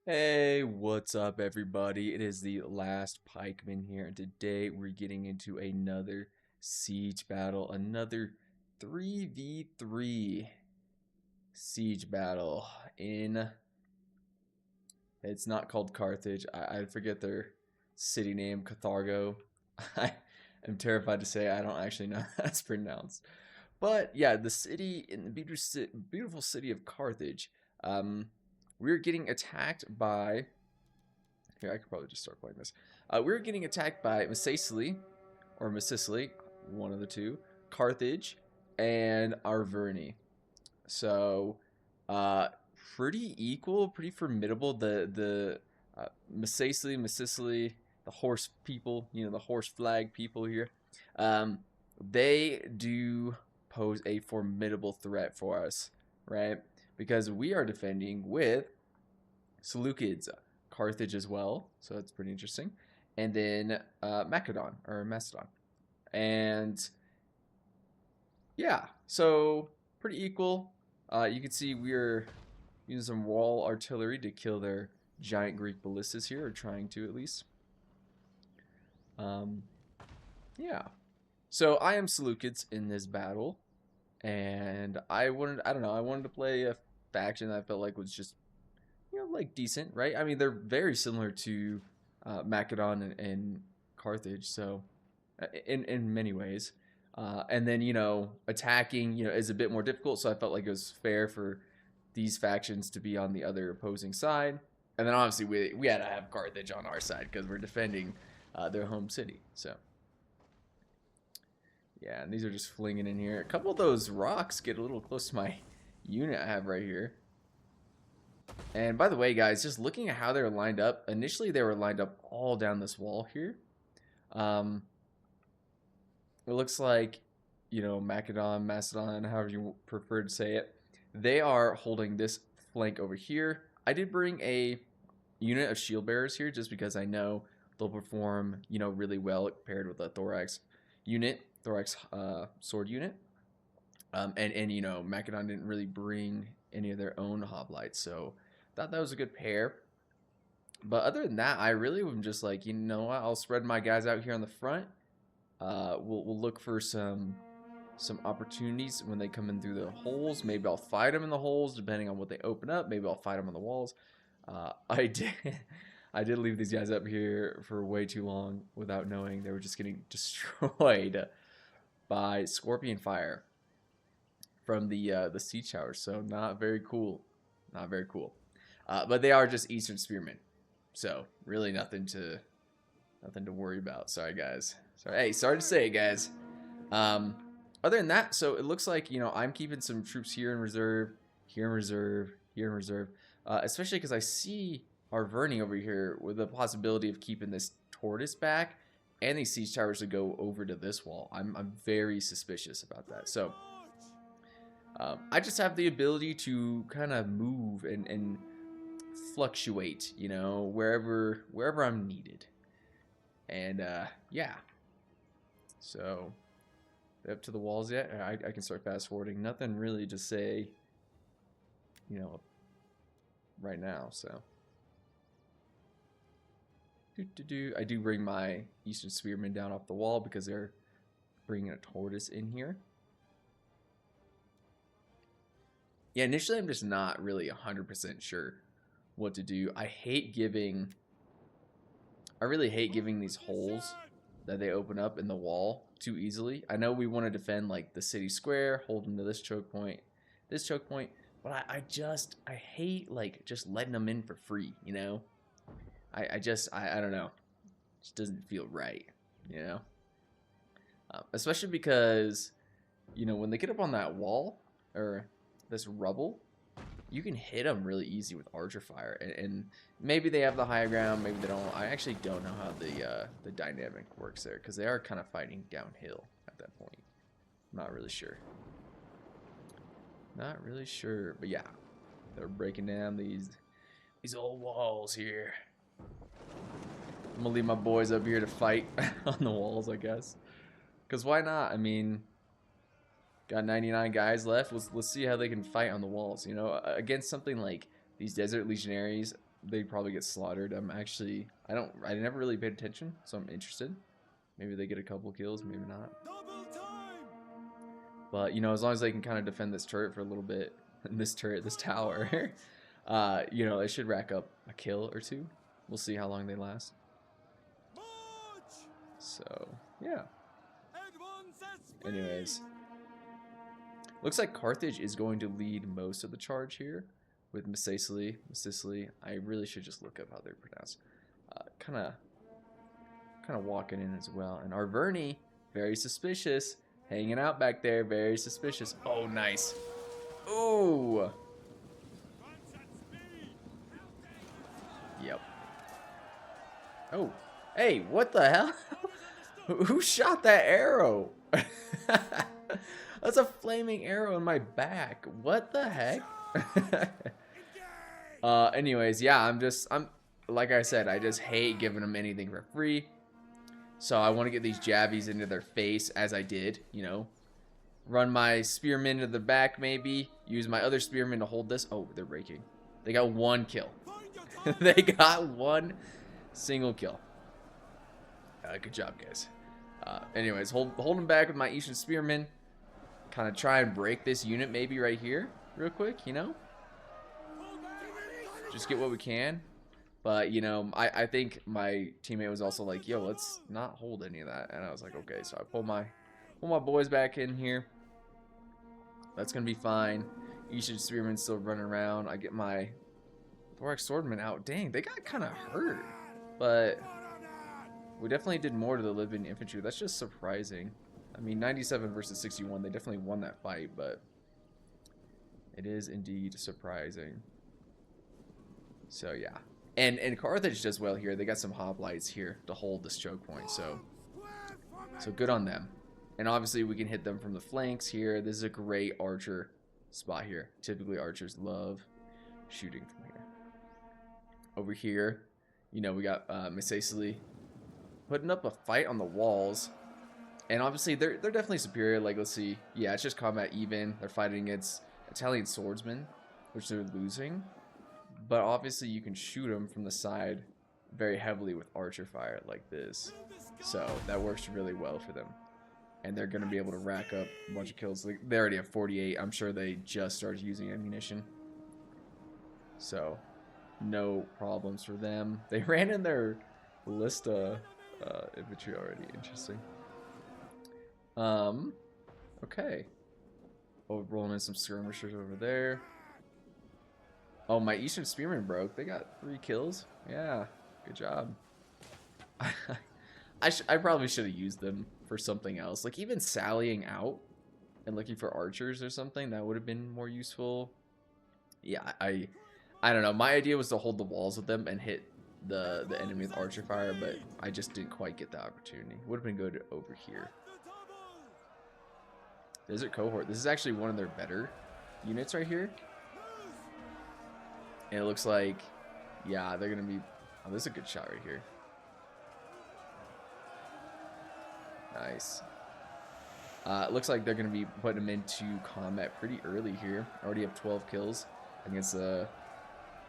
Hey, what's up, everybody? It is the last pikeman here, and today we're getting into another siege battle, another 3v3 siege battle in. It's not called Carthage. I forget their city name, Cathargo. I am terrified to say I don't actually know how that's pronounced. But yeah, the city in the beautiful city of Carthage. We're getting attacked by. Here, I could probably just start playing this. We're getting attacked by Missicily, or Missicily, one of the two, Carthage, and Arverni. So, uh, pretty equal, pretty formidable. The Missicily, the horse people, the horse flag people here. Um, they do pose a formidable threat for us, right? Because we are defending with Seleucids, Carthage as well, so that's pretty interesting. And then Macedon or Macedon, and yeah, so pretty equal. You can see we are using some wall artillery to kill their giant Greek ballistas here, or trying to at least. Um, yeah. So I am Seleucids in this battle, and I don't know, I wanted to play a faction that I felt like was just like decent, right? I mean, they're very similar to Macedon and Carthage, so in many ways. And then attacking is a bit more difficult, so I felt like it was fair for these factions to be on the other opposing side. And then obviously we had to have Carthage on our side because we're defending their home city. So yeah, and these are just flinging in here. A couple of those rocks get a little close to my unit I have right here. And by the way, guys, just looking at how they're lined up, initially they were lined up all down this wall here. Um, it looks like, Macedon, however you prefer to say it, they are holding this flank over here. I did bring a unit of shield bearers here just because I know they'll perform, really well paired with a thorax sword unit. And Macedon didn't really bring any of their own hoplites, so thought that was a good pair. But other than that, I really am just like, you know what? I'll spread my guys out here on the front. We'll look for some opportunities when they come in through the holes. Maybe I'll fight them in the holes, depending on what they open up. Maybe I'll fight them on the walls. I did I did leave these guys up here for way too long without knowing they were just getting destroyed by scorpion fire from the siege towers. So not very cool. Not very cool. But they are just Eastern Spearmen. So really nothing to worry about. Sorry guys. Sorry. Hey, sorry to say it, guys. Other than that, so it looks like I'm keeping some troops here in reserve, here in reserve, here in reserve. Especially because I see Arverni over here with the possibility of keeping this tortoise back and these siege towers to go over to this wall. I'm very suspicious about that. So I just have the ability to kind of move and fluctuate, wherever I'm needed. And yeah, so up to the walls yet? I can start fast forwarding. Nothing really to say, right now. So I do bring my Eastern Spearmen down off the wall because they're bringing a tortoise in here. Yeah, initially I'm just not really 100% sure what to do. I really hate giving these holes that they open up in the wall too easily. I know we want to defend like the city square, hold them to this choke point, but I hate like just letting them in for free, I don't know. It just doesn't feel right, especially because, when they get up on that wall or this rubble, you can hit them really easy with archer fire, and maybe they have the high ground, maybe they don't. I actually don't know how the dynamic works there because they are kind of fighting downhill at that point. I'm not really sure. Not really sure, but yeah, they're breaking down these old walls here. I'm gonna leave my boys up here to fight on the walls, I guess. Cause why not? I mean, got 99 guys left. Let's see how they can fight on the walls. Against something like these desert legionaries, they probably get slaughtered. I never really paid attention, so I'm interested. Maybe they get a couple kills, maybe not. But, you know, as long as they can kind of defend this turret for a little bit, this tower, you know, it should rack up a kill or two. We'll see how long they last. So, yeah. Anyways. Looks like Carthage is going to lead most of the charge here with Sicily. I really should just look up how they're pronounced. Kind of walking in as well. And Arverni, very suspicious. Hanging out back there, very suspicious. Oh, nice. Oh. Yep. Oh. Hey, what the hell? Who shot that arrow? That's a flaming arrow in my back. What the heck? Anyways, yeah, I'm like I said, I just hate giving them anything for free. So I want to get these jabbies into their face, as I did, you know. Run my spearmen to the back, maybe. Use my other spearmen to hold this. Oh, they're breaking. They got one kill. They got one single kill. Good job, guys. Anyways, hold them back with my Eastern spearmen. Kind of try and break this unit maybe right here, real quick, you know. Just get what we can. But, you know, I think my teammate was also like, yo, let's not hold any of that. And I was like, okay. So I pull my boys back in here. That's going to be fine. Eastern Spearman still running around. I get my Thorax Swordman out. Dang, they got kind of hurt. But we definitely did more to the Libyan infantry. That's just surprising. I mean, 97 versus 61. They definitely won that fight. But it is indeed surprising. So, yeah. And Carthage does well here. They got some hoplites here to hold this choke point. So good on them. And obviously we can hit them from the flanks here. This is a great archer spot here. Typically archers love shooting from here. Over here, you know, we got Sicily putting up a fight on the walls. And obviously they're definitely superior. Like, let's see. Yeah, it's just combat even. They're fighting against Italian swordsmen, which they're losing. But obviously you can shoot them from the side very heavily with archer fire like this. So that works really well for them. And they're going to be able to rack up a bunch of kills. They already have 48. I'm sure they just started using ammunition. So no problems for them. They ran in their ballista infantry already. Interesting. Okay. Oh, rolling in some skirmishers over there. Oh, my Eastern Spearman broke. They got 3 kills. Yeah, good job. I probably should have used them for something else. Like, even sallying out and looking for archers or something, that would have been more useful. Yeah, I don't know. My idea was to hold the walls with them and hit the enemy with archer fire, but I just didn't quite get the opportunity. Would have been good over here. Desert Cohort. This is actually one of their better units right here. And it looks like, yeah, they're going to be... Oh, this is a good shot right here. Nice. It looks like they're going to be putting them into combat pretty early here. Already have 12 kills against the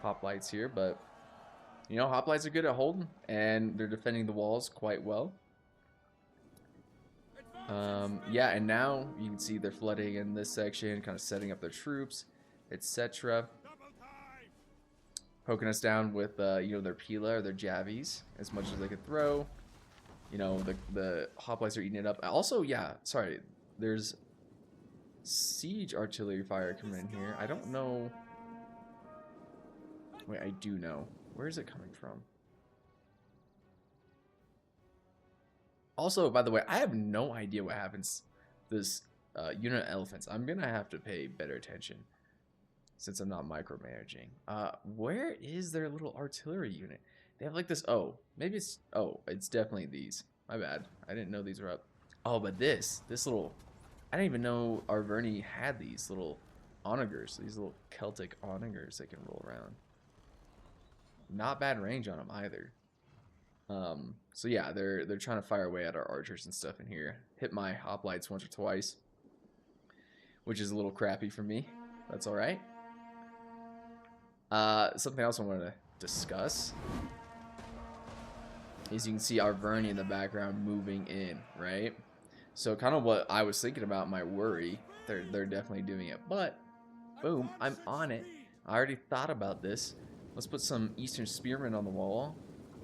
hoplites here. But, you know, hoplites are good at holding. And they're defending the walls quite well. Yeah, and now you can see they're flooding in this section, kind of setting up their troops, etc. Poking us down with, you know, their Pila or their Javies as much as they could throw. You know, the hoplites are eating it up. Also, yeah, sorry, there's siege artillery fire coming in here. I don't know. Wait, I do know. Where is it coming from? Also, by the way, I have no idea what happens this unit of elephants. I'm going to have to pay better attention since I'm not micromanaging. Where is their little artillery unit? They have like this. Oh, maybe it's. Oh, it's definitely these. My bad. I didn't know these were up. Oh, but this little. I didn't even know Arverni had these little onagers. These little Celtic onagers they can roll around. Not bad range on them either. So yeah, they're trying to fire away at our archers and stuff in here. Hit my hoplites once or twice, which is a little crappy for me. That's all right. Something else I want to discuss is you can see our Vernie in the background moving in, right? So kind of what I was thinking about my worry. They're definitely doing it, but boom, I'm on it. I already thought about this. Let's put some Eastern Spearmen on the wall,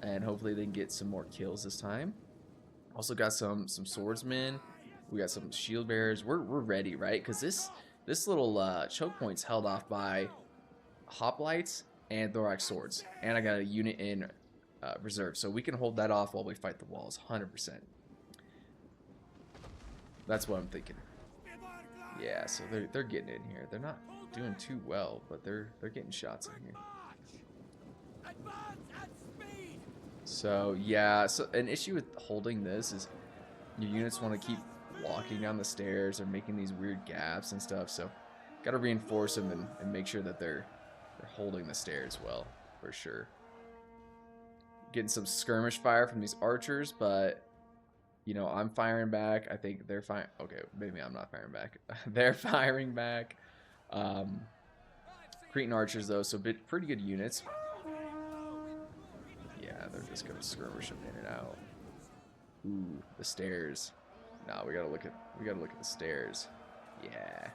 and hopefully they can get some more kills this time. Also got some swordsmen. We got some shield bearers. We're ready, right? Because this little choke point's held off by hoplites and thorax swords, and I got a unit in reserve, so we can hold that off while we fight the walls. 100%. That's what I'm thinking. Yeah, so they're getting in here. They're not doing too well, but they're getting shots in here. So yeah, so an issue with holding this is your units want to keep walking down the stairs or making these weird gaps and stuff. So got to reinforce them and make sure that they're holding the stairs well, for sure. Getting some skirmish fire from these archers, but you know, I'm firing back. I think they're firing. Okay, maybe I'm not firing back. They're firing back. Cretan archers though, so pretty good units. Yeah, they're just gonna skirmish them in and out. Ooh, the stairs. Nah, we gotta look at the stairs. Yeah,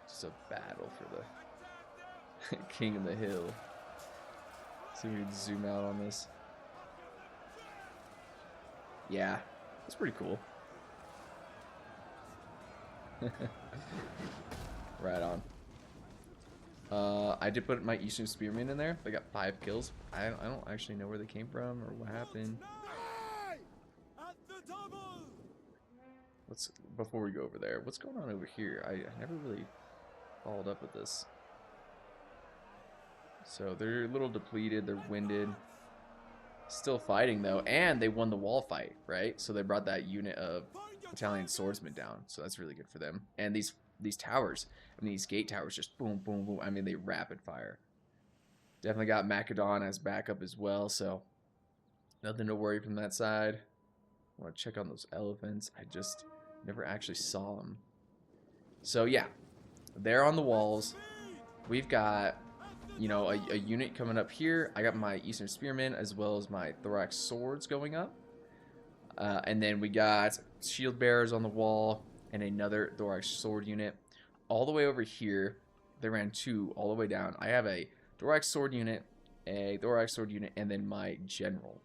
just a battle for the king of the hill. See if we can zoom out on this. Yeah, it's pretty cool. Right on. I did put my Eastern Spearmen in there. They got 5 kills. I don't actually know where they came from or what happened. Before we go over there, what's going on over here? I never really followed up with this. So they're a little depleted. They're winded. Still fighting though, and they won the wall fight, right? So they brought that unit of Italian swordsmen down. So that's really good for them. And these towers, I mean, these gate towers just boom, boom, boom. I mean, they rapid fire. Definitely got Macedon as backup as well, so nothing to worry from that side. I want to check on those elephants. I just never actually saw them. So yeah, they're on the walls. We've got, you know, a unit coming up here. I got my Eastern Spearmen as well as my Thorax Swords going up. And then we got Shield Bearers on the wall and another Thorax Sword unit. All the way over here, they ran 2 all the way down. I have a Thorax Sword unit, a Thorax Sword unit, and then my General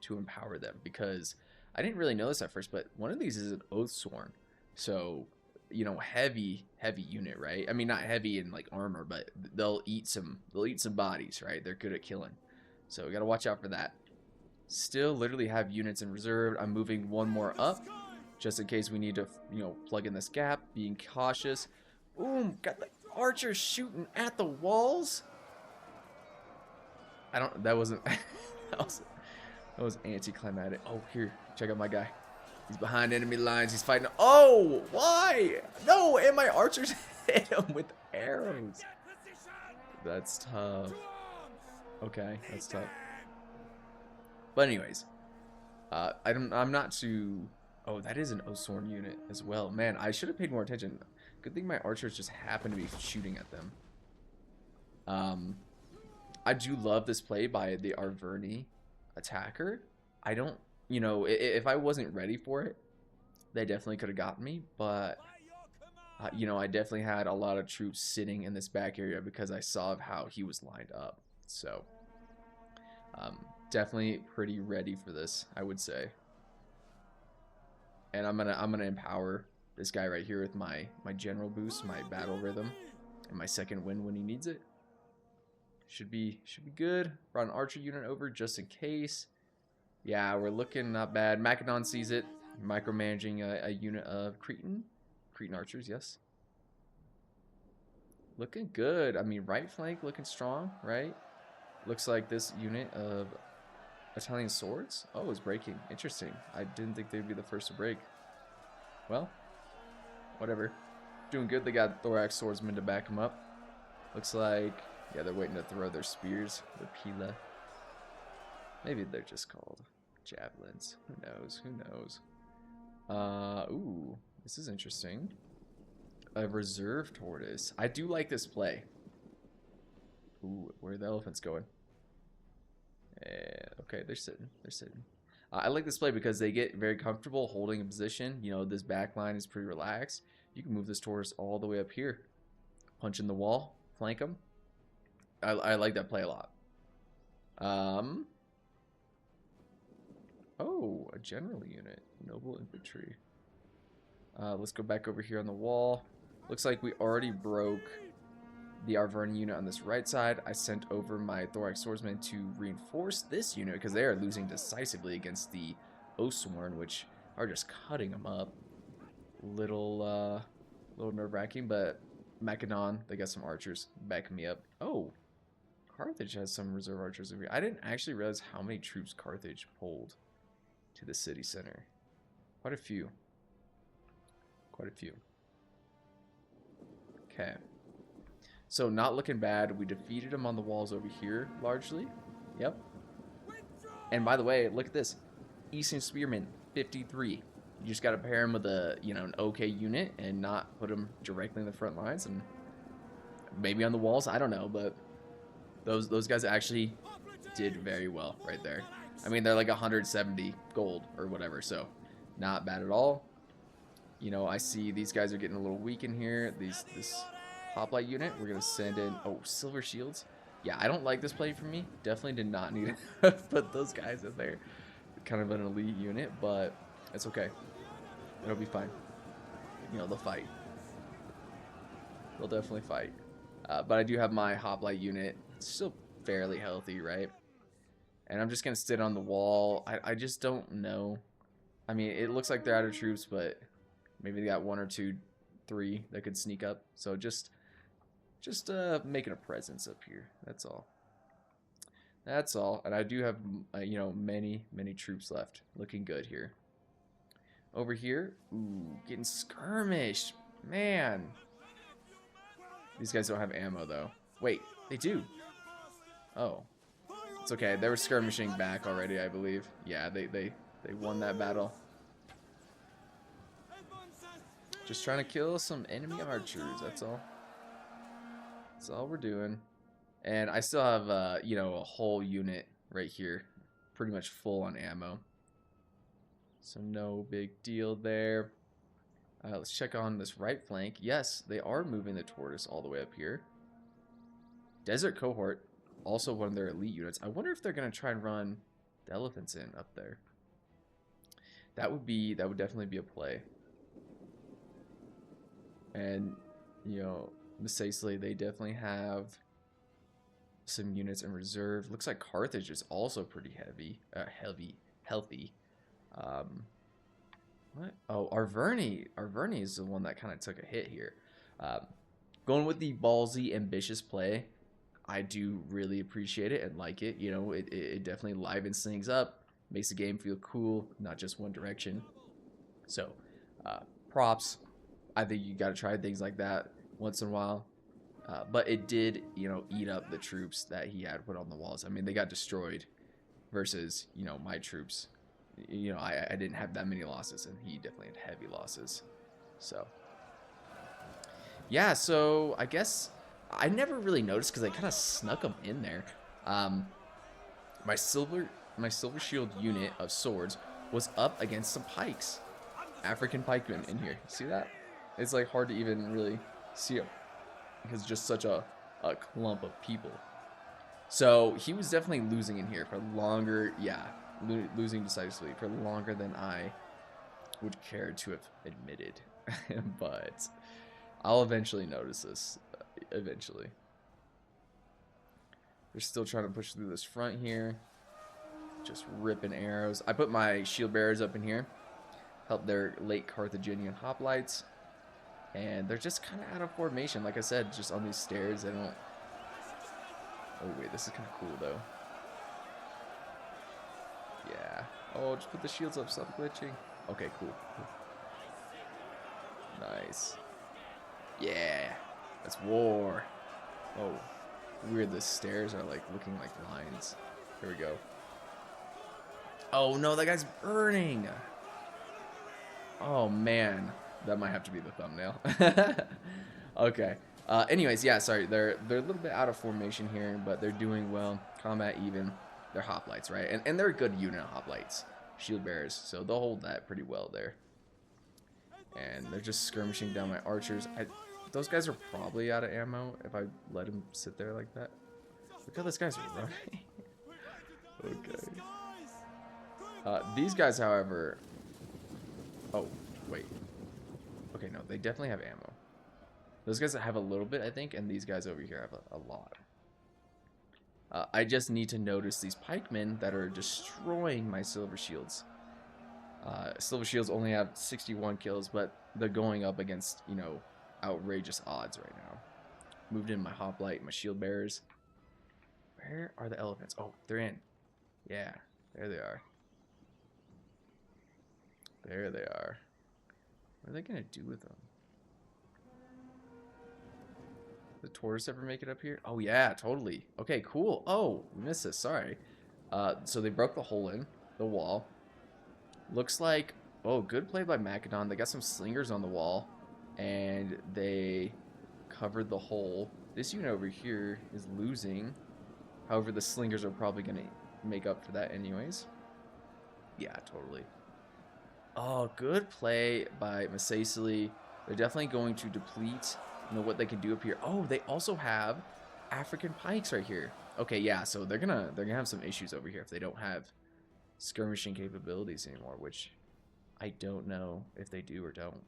to empower them. Because I didn't really know this at first, but one of these is an Oathsworn. So, you know, heavy unit, right? I mean, not heavy in like armor, but they'll eat some bodies, right? They're good at killing. So we got to watch out for that. Still literally have units in reserve. I'm moving one more up just in case we need to, you know, plug in this gap, being cautious. Boom, got the archers shooting at the walls. That wasn't that was anticlimactic. Oh, here, check out my guy. He's behind enemy lines. He's fighting. Oh, why? No, and my archers hit him with arrows. That's tough. Okay, that's tough. But anyways, I'm not too. Oh, that is an Oathsworn unit as well. Man, I should have paid more attention. Good thing my archers just happened to be shooting at them. I do love this play by the Arverni attacker. I don't, you know, if I wasn't ready for it, they definitely could have gotten me. But, you know, I definitely had a lot of troops sitting in this back area because I saw how he was lined up. So, definitely pretty ready for this, I would say. And I'm gonna empower this guy right here with my general boost, my battle rhythm, and my second wind when he needs it. Should be good. Brought an archer unit over just in case. Yeah, we're looking not bad. Macedon sees it, micromanaging a unit of Cretan archers. Yes, looking good. I mean, right flank looking strong, right? Looks like this unit of Italian swords. Oh, it's breaking. Interesting. I didn't think they'd be the first to break. Well, whatever. Doing good. They got Thorax swordsmen to back them up. Looks like, yeah, they're waiting to throw their spears, their pila. Maybe they're just called javelins. Who knows? Who knows? Ooh, this is interesting. A reserve tortoise. I do like this play. Ooh, where are the elephants going? Okay, they're sitting. They're sitting. I like this play because they get very comfortable holding a position. You know, this back line is pretty relaxed. You can move this tortoise all the way up here. Punch in the wall. Flank them. I like that play a lot. Oh, a general unit. Noble infantry. Let's go back over here on the wall. Looks like we already broke the Arverni unit on this right side. I sent over my Thorax swordsman to reinforce this unit because they are losing decisively against the Oathsworn, which are just cutting them up. Little nerve-wracking, but Macedon, they got some archers backing me up. Oh, Carthage has some reserve archers over here. I didn't actually realize how many troops Carthage pulled to the city center. Quite a few. Quite a few. Okay. So not looking bad. We defeated them on the walls over here, largely. Yep. And by the way, look at this. Eastern Spearmen, 53. You just got to pair them with a, an okay unit and not put them directly in the front lines and maybe on the walls. I don't know, but those guys actually did very well right there. I mean, they're like 170 gold or whatever, so not bad at all. I see these guys are getting a little weak in here. This hoplite unit, we're gonna send in. Oh, silver shields. Yeah, I don't like this play for me. Definitely did not need to put those guys in there. Kind of an elite unit, but it's okay. It'll be fine. They'll fight. They'll definitely fight. But I do have my hoplite unit. It's still fairly healthy, right? And I'm just gonna sit on the wall. I just don't know. I mean, it looks like they're out of troops, but maybe they got 1 or 2, 3 that could sneak up. So just making a presence up here. That's all. That's all. And I do have many troops left. Looking good here. Over here, ooh, getting skirmished. Man. These guys don't have ammo though. Wait, they do. Oh. It's okay. They were skirmishing back already, I believe. Yeah, they won that battle. Just trying to kill some enemy archers, that's all. That's all we're doing. And I still have, a whole unit right here. Pretty much full on ammo. So no big deal there. Let's check on this right flank. Yes, they are moving the tortoise all the way up here. Desert Cohort, also one of their elite units. I wonder if they're going to try and run the elephants in up there. That would definitely be a play. And, Missaisli, they definitely have some units in reserve. Looks like Carthage is also pretty healthy. What? Oh, Arverni. Arverni is the one that kind of took a hit here. Going with the ballsy, ambitious play, I do really appreciate it and like it. It definitely livens things up, makes the game feel cool, not just one direction. So, props. I think you got to try things like that once in a while. But it did, eat up the troops that he had put on the walls. I mean, they got destroyed versus, my troops. I didn't have that many losses, and he definitely had heavy losses. So, yeah, so I guess I never really noticed because I kind of snuck them in there. My silver shield unit of swords was up against some pikes. African pikemen in here. See that? It's like hard to even really see them because just such a clump of people. So he was definitely losing in here for longer. Yeah, losing decisively for longer than I would care to have admitted. But I'll eventually notice this. Eventually. They're still trying to push through this front here. Just ripping arrows. I put my shield bearers up in here. Help their late Carthaginian hoplites. And they're just kind of out of formation. Like I said, just on these stairs. They don't... Oh, wait. This is kind of cool, though. Yeah. Oh, just put the shields up. Stop glitching. Okay, cool. Nice. Yeah. That's war. Oh. Weird. The stairs are, like, looking like lines. Here we go. Oh, no. That guy's burning. Oh, man. That might have to be the thumbnail. Okay. Anyways, yeah, sorry, they're a little bit out of formation here, but they're doing well. Combat even. They're hoplites, right? And they're a good unit of hoplites, shield bearers, so they'll hold that pretty well there. And they're just skirmishing down my archers. Those guys are probably out of ammo if I let them sit there like that. Look how these guys are running. Okay. These guys, however... Oh, wait. Okay, no, they definitely have ammo. Those guys have a little bit, I think, and these guys over here have a lot. I just need to notice these pikemen that are destroying my silver shields. Silver shields only have 61 kills, but they're going up against, you know, outrageous odds right now. Moved in my hoplite, my shield bearers. Where are the elephants? Oh, they're in. Yeah, there they are. There they are. What are they gonna do with them? The tortoise ever make it up here? Oh yeah, totally. Okay, cool. Oh, we missed this. Sorry. So they broke the hole in the wall. Looks like, oh, good play by Macedon. They got some slingers on the wall, and they covered the hole. This unit over here is losing. However, the slingers are probably gonna make up for that anyways. Yeah, totally. Oh, good play by Masacely. They're definitely going to deplete, you know, what they can do up here. Oh, they also have African pikes right here. Okay, yeah, so they're gonna have some issues over here if they don't have skirmishing capabilities anymore, which I don't know if they do or don't.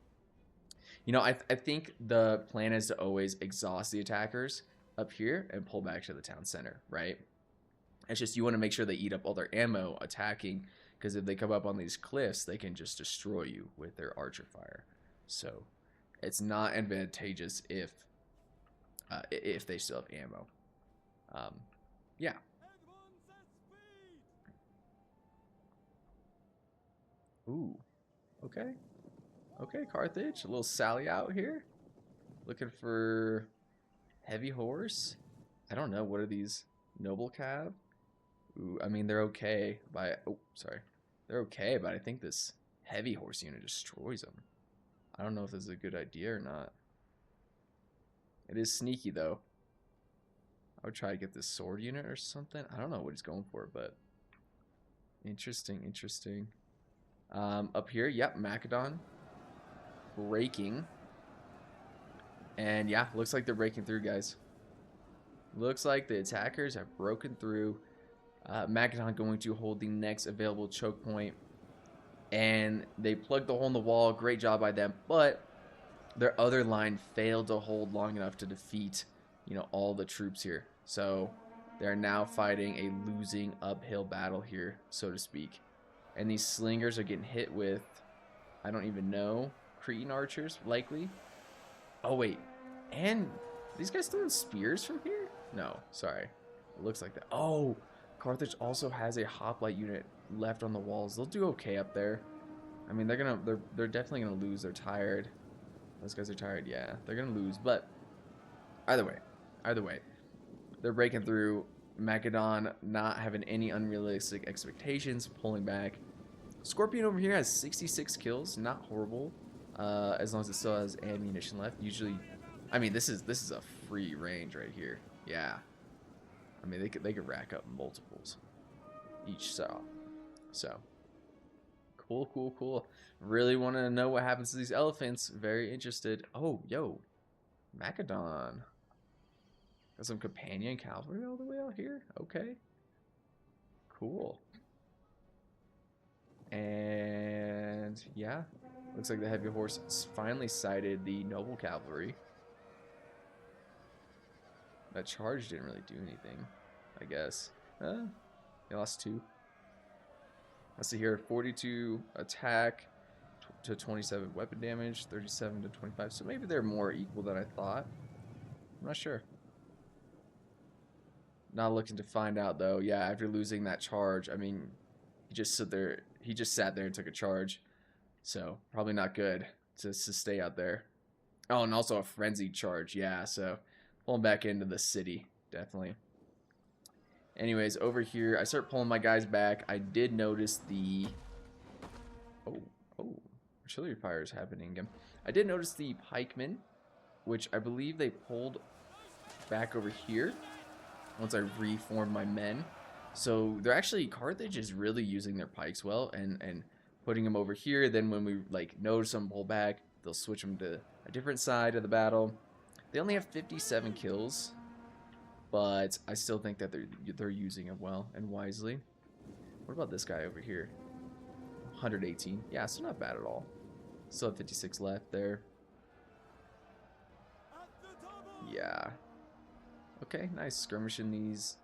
You know, I think the plan is to always exhaust the attackers up here and pull back to the town center, right? It's just you want to make sure they eat up all their ammo attacking, because if they come up on these cliffs, they can just destroy you with their archer fire. So it's not advantageous if they still have ammo. Yeah. Ooh. Okay. Okay, Carthage. A little sally out here. Looking for heavy horse. I don't know. What are these? Noble cav? Ooh, I mean, they're okay. Oh, sorry. They're okay, but I think this heavy horse unit destroys them. I don't know if this is a good idea or not. It is sneaky, though. I would try to get this sword unit or something. I don't know what he's going for, but... Interesting, interesting. Up here, yep, Macedon. Breaking. And yeah, looks like they're breaking through, guys. Looks like the attackers have broken through. Macedon going to hold the next available choke point. And they plugged the hole in the wall. Great job by them. But their other line failed to hold long enough to defeat, you know, all the troops here. So they're now fighting a losing uphill battle here, so to speak. And these slingers are getting hit with, I don't even know, Cretan archers, likely. Oh, wait. And these guys throwing spears from here? No, sorry. It looks like that. Oh, Carthage also has a hoplite unit left on the walls. They'll do okay up there. I mean, they're definitely gonna lose. They're tired. Those guys are tired. Yeah, they're gonna lose. But either way, they're breaking through. Macedon not having any unrealistic expectations, pulling back. Scorpion over here has 66 kills. Not horrible, as long as it still has ammunition left. Usually, I mean, this is a free range right here. Yeah. I mean, they could rack up multiples each shot. So, cool. Really want to know what happens to these elephants. Very interested. Oh, yo, Macedon. Got some companion cavalry all the way out here. Okay. Cool. And yeah, looks like the heavy horse finally sighted the noble cavalry. That charge didn't really do anything, I guess. They lost 2. Let's see here, 42 attack to 27 weapon damage, 37 to 25. So maybe they're more equal than I thought. I'm not sure. Not looking to find out though. Yeah, after losing that charge, I mean, he just sat there and took a charge. So probably not good to stay out there. Oh, and also a frenzied charge. Yeah, so pulling back into the city, definitely. Anyways, over here, I start pulling my guys back. I did notice the... Oh, artillery fire is happening again. I did notice the pikemen which I believe they pulled back over here once I reformed my men. So they're actually, Carthage is really using their pikes well and putting them over here. Then when we like notice them pull back, they'll switch them to a different side of the battle. They only have 57 kills, but I still think that they're using them well and wisely. What about this guy over here? 118. Yeah, so not bad at all. Still have 56 left there. Yeah. Okay, nice. Skirmishing these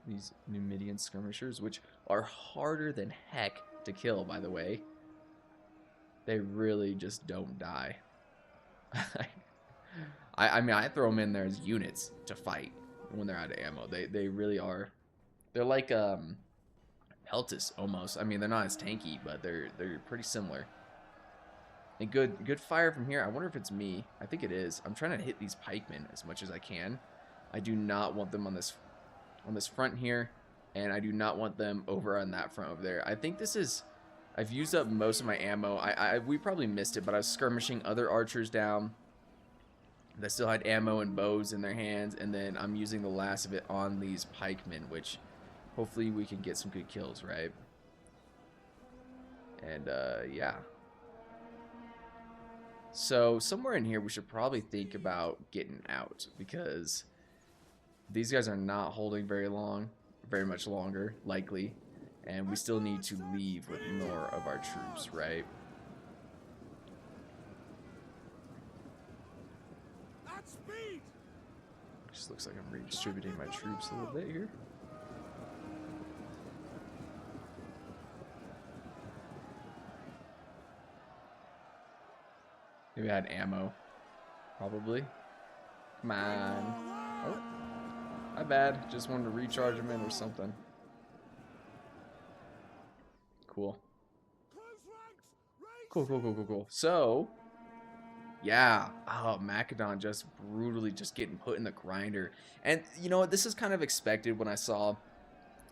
Numidian skirmishers, which are harder than heck to kill, by the way. They really just don't die. I mean, I throw them in there as units to fight when they're out of ammo. They really are. They're like Peltis almost. I mean, they're not as tanky, but they're pretty similar. And good fire from here. I wonder if it's me. I think it is. I'm trying to hit these pikemen as much as I can. I do not want them on this front here, and I do not want them over on that front over there. I think this is, I've used up most of my ammo. We probably missed it, but I was skirmishing other archers down that still had ammo and bows in their hands, and then I'm using the last of it on these pikemen, which hopefully we can get some good kills, right? And yeah. So somewhere in here we should probably think about getting out, because these guys are not holding very much longer, likely, and we still need to leave with more of our troops, right? Just looks like I'm redistributing my troops a little bit here. Maybe I had ammo. Probably. Come on. Oh. My bad. Just wanted to recharge them in or something. Cool. Cool. So, yeah. Oh, Macedon just brutally just getting put in the grinder. And you know what? This is kind of expected when I saw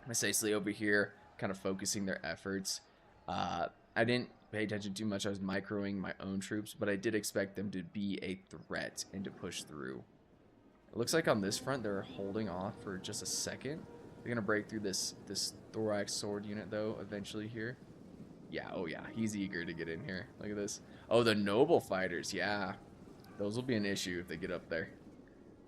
Messasley over here kind of focusing their efforts. I didn't pay attention too much. I was microing my own troops, but I did expect them to be a threat and to push through. It looks like on this front they're holding off for just a second. They're gonna break through this thorax sword unit though eventually here. Yeah, oh yeah, he's eager to get in here. Look at this. Oh, the noble fighters, yeah. Those will be an issue if they get up there.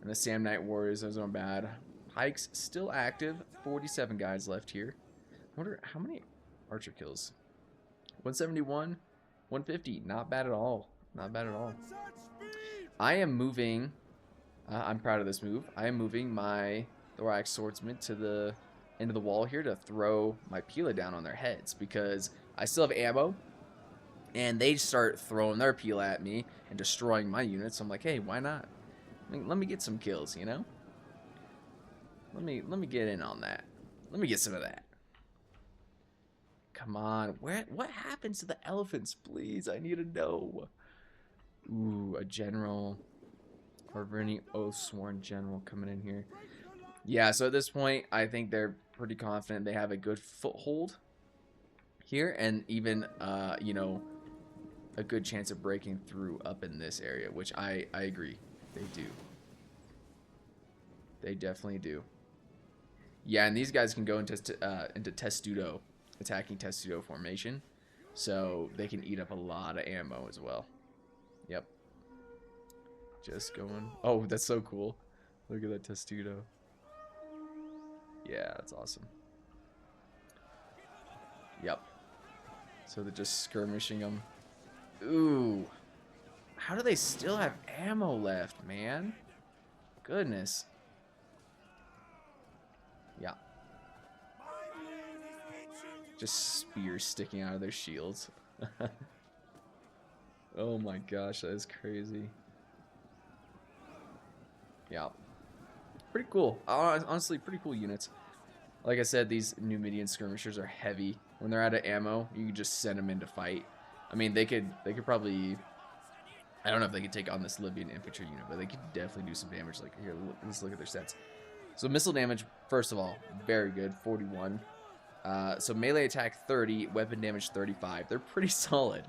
And the Samnite warriors, those aren't bad. Pikes still active. 47 guys left here. I wonder how many archer kills. 171, 150. Not bad at all. Not bad at all. I am moving. I'm proud of this move. I am moving my thorax swordsman to the end of the wall here to throw my Pila down on their heads, because I still have ammo, and they start throwing their Pila at me and destroying my units. So I'm like, hey, why not? I mean, let me get some kills, you know? Let me get in on that. Let me get some of that. Come on. What happens to the elephants, please? I need to know. Ooh, a general. Or any oath-sworn general coming in here. Yeah, so at this point, I think they're pretty confident they have a good foothold here, and even, you know, a good chance of breaking through up in this area, which I agree. They do. They definitely do. Yeah, and these guys can go into Testudo, attacking Testudo formation, so they can eat up a lot of ammo as well. Yep. Just going. Oh, that's so cool. Look at that Testudo. Yeah, that's awesome. Yep. So they're just skirmishing them. Ooh. How do they still have ammo left, man? Goodness. Yeah. Just spears sticking out of their shields. Oh my gosh, that is crazy. Yeah. Pretty cool. Honestly, pretty cool units. Like I said, these Numidian skirmishers are heavy. When they're out of ammo, you can just send them in to fight. I mean, they could probably... I don't know if they could take on this Libyan infantry unit, but they could definitely do some damage. Like, here, let's look at their stats. So missile damage, first of all, very good, 41. So melee attack 30, weapon damage 35. They're pretty solid.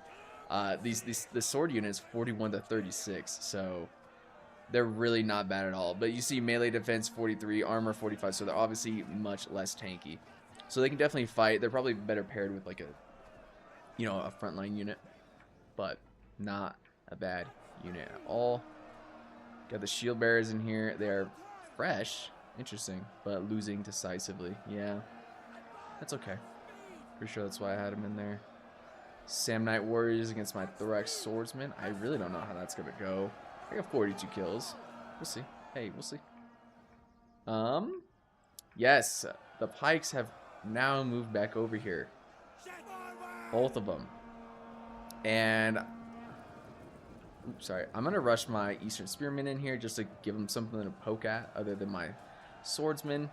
The sword unit is 41 to 36, so they're really not bad at all. But you see melee defense 43, armor 45, so they're obviously much less tanky. So they can definitely fight. They're probably better paired with like a, you know, a frontline unit, but not a bad unit at all. Got the shield bearers in here. They're fresh, interesting, but losing decisively. Yeah, that's okay. Pretty sure that's why I had him in there. Samnite warriors against my thorax swordsman. I really don't know how that's gonna go. I got 42 kills. We'll see. Hey, we'll see. Yes, the pikes have now moved back over here. Both of them. And oops, sorry. I'm gonna rush my Eastern Spearmen in here just to give them something to poke at other than my swordsman.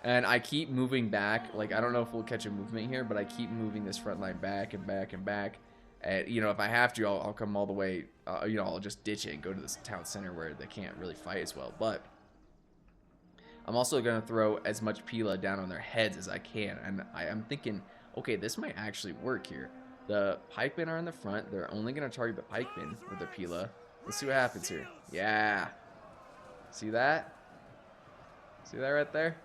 And I keep moving back. Like, I don't know if we'll catch a movement here, but I keep moving this front line back and back and back. And, you know, if I have to, I'll come all the way, you know, I'll just ditch it and go to this town center where they can't really fight as well. But I'm also going to throw as much Pila down on their heads as I can. And I'm thinking, okay, this might actually work here. The pikemen are in the front. They're only going to target the pikemen with the Pila. Let's see what happens here. Yeah. See that? See that right there?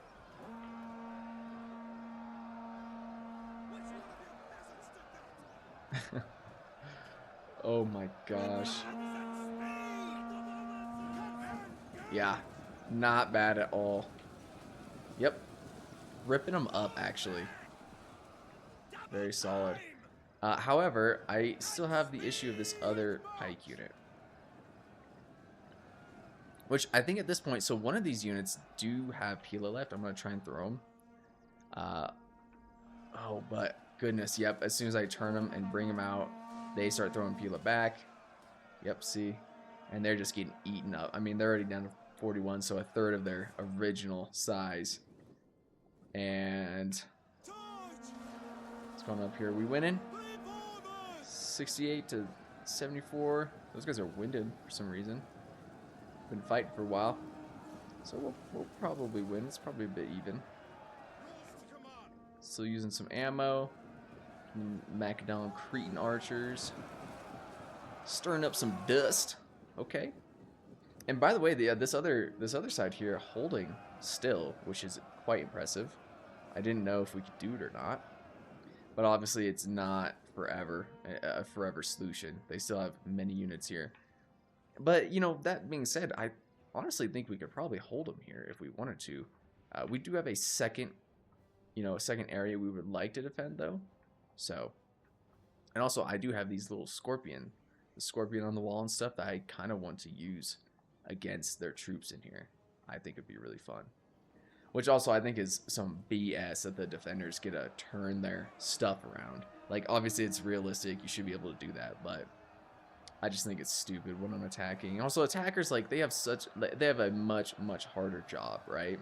Oh my gosh. Yeah, not bad at all. Yep. Ripping them up, actually. Very solid. However, I still have the issue of this other pike unit. Which I think at this point, so one of these units do have Pila left. I'm going to try and throw them. Oh, but goodness, yep. As soon as I turn them and bring them out, they start throwing Pila back. Yep, see? And they're just getting eaten up. I mean, they're already down to 41, so a third of their original size. And what's going on up here? We winning? 68 to 74. Those guys are winded for some reason. Been fighting for a while. So we'll probably win. It's probably a bit even. Still using some ammo. Macedon Cretan archers. Stirring up some dust. Okay. And by the way, this other side here holding still, which is quite impressive. I didn't know if we could do it or not. But obviously it's not forever, a forever solution. They still have many units here. But, you know, that being said, I honestly think we could probably hold them here if we wanted to. We do have a second, you know, a second area we would like to defend, though. So, and also I do have these little the scorpion on the wall and stuff that I kind of want to use against their troops in here. I think it'd be really fun. Which also I think is some BS that the defenders get to turn their stuff around. Like, obviously it's realistic, you should be able to do that, but I just think it's stupid when I'm attacking. Also, attackers, like, they have a much harder job, right?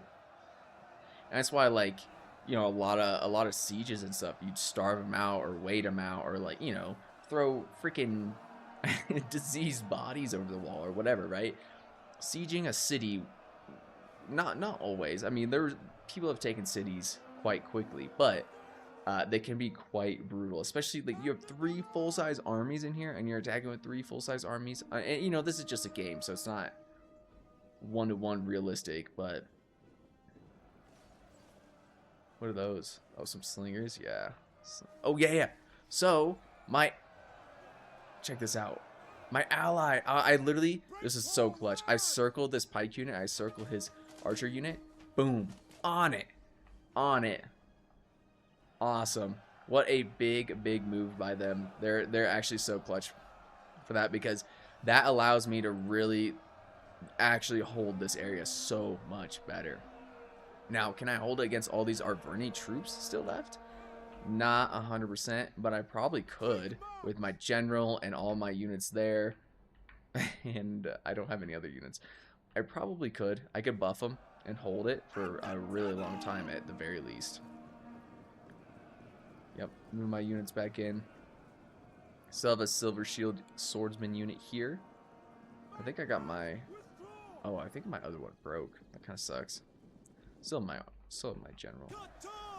And that's why, like, you know, a lot of sieges and stuff, you'd starve them out or wait them out or, like, you know, throw freaking diseased bodies over the wall or whatever, right? Sieging a city, not always. I mean, people have taken cities quite quickly, but they can be quite brutal, especially like you have 3 full-size armies in here and you're attacking with 3 full-size armies. And you know, this is just a game, so it's not one-to-one realistic, but what are those? Oh, some slingers. Yeah. Oh yeah. So check this out. My ally, I literally, this is so clutch. I circled this pike unit. I circled his archer unit. Boom. On it. Awesome. What a big move by them. They're actually so clutch for that, because that allows me to really actually hold this area so much better. Now, can I hold it against all these Arverni troops still left? Not 100%, but I probably could with my general and all my units there. And I don't have any other units. I probably could. I could buff them and hold it for a really long time at the very least. Yep, move my units back in. Still have a Silver Shield Swordsman unit here. I think I got my... Oh, I think my other one broke. That kind of sucks. Still my general.